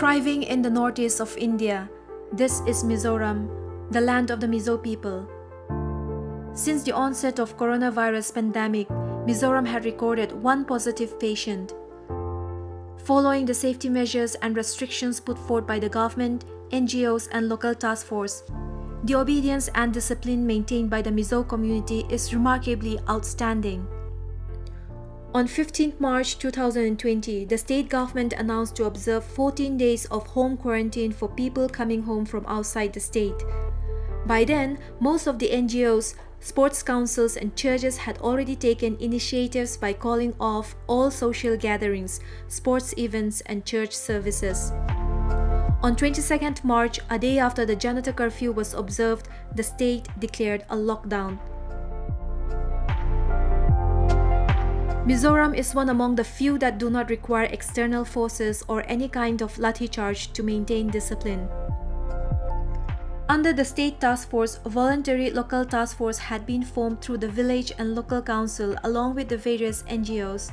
Thriving in the northeast of India, this is Mizoram, the land of the Mizo people. Since the onset of coronavirus pandemic, Mizoram had recorded one positive patient. Following the safety measures and restrictions put forth by the government, NGOs and local task force, the obedience and discipline maintained by the Mizo community is remarkably outstanding. On 15th March 2020, the state government announced to observe 14 days of home quarantine for people coming home from outside the state. By then, most of the NGOs, sports councils and churches had already taken initiatives by calling off all social gatherings, sports events and church services. On 22nd March, a day after the Janata curfew was observed, the state declared a lockdown. Mizoram is one among the few that do not require external forces or any kind of lathi charge to maintain discipline. Under the state task force, a voluntary local task force had been formed through the village and local council along with the various NGOs.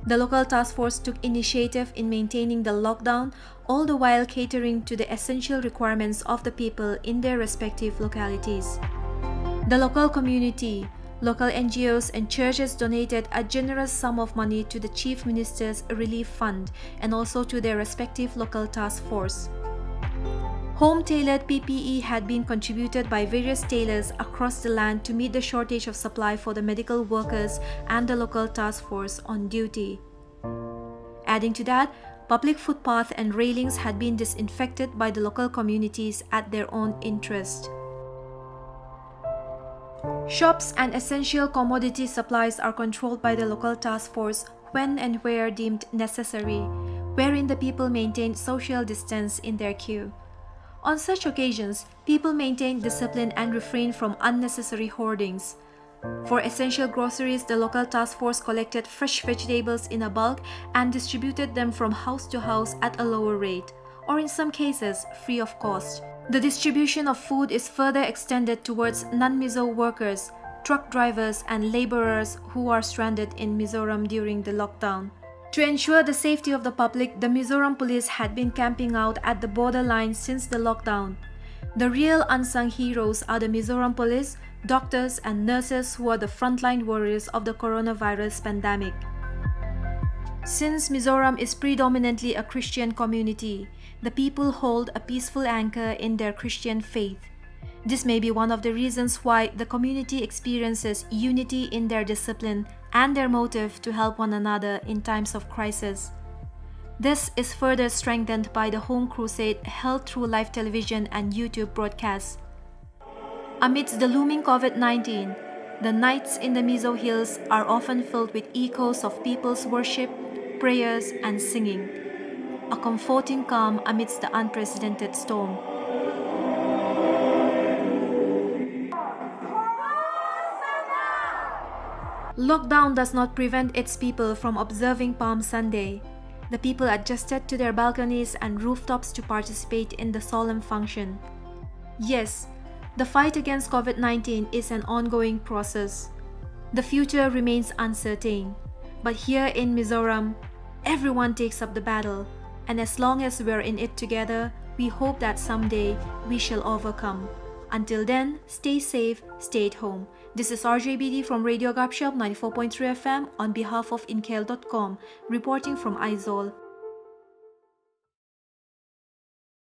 The local task force took initiative in maintaining the lockdown, all the while catering to the essential requirements of the people in their respective localities. The local community, local NGOs and churches donated a generous sum of money to the Chief Minister's Relief Fund and also to their respective local task force. Home-tailored PPE had been contributed by various tailors across the land to meet the shortage of supply for the medical workers and the local task force on duty. Adding to that, public footpaths and railings had been disinfected by the local communities at their own interest. Shops and essential commodity supplies are controlled by the local task force when and where deemed necessary, wherein the people maintain social distance in their queue. On such occasions, people maintain discipline and refrain from unnecessary hoardings. For essential groceries, the local task force collected fresh vegetables in a bulk and distributed them from house to house at a lower rate, or in some cases, free of cost. The distribution of food is further extended towards non-Mizo workers, truck drivers and laborers who are stranded in Mizoram during the lockdown. To ensure the safety of the public, the Mizoram police had been camping out at the borderline since the lockdown. The real unsung heroes are the Mizoram police, doctors and nurses who are the frontline warriors of the coronavirus pandemic. Since Mizoram is predominantly a Christian community, the people hold a peaceful anchor in their Christian faith. This may be one of the reasons why the community experiences unity in their discipline and their motive to help one another in times of crisis. This is further strengthened by the home crusade held through live television and YouTube broadcasts. Amidst the looming COVID-19, the nights in the Mizo Hills are often filled with echoes of people's worship, prayers, and singing. A comforting calm amidst the unprecedented storm. Lockdown does not prevent its people from observing Palm Sunday. The people adjusted to their balconies and rooftops to participate in the solemn function. Yes, the fight against COVID-19 is an ongoing process. The future remains uncertain. But here in Mizoram, everyone takes up the battle. And as long as we're in it together, we hope that someday we shall overcome. Until then, stay safe, stay at home. This is RJBD from Radio Gapshop 94.3 FM on behalf of Inkel.com, reporting from Aizawl.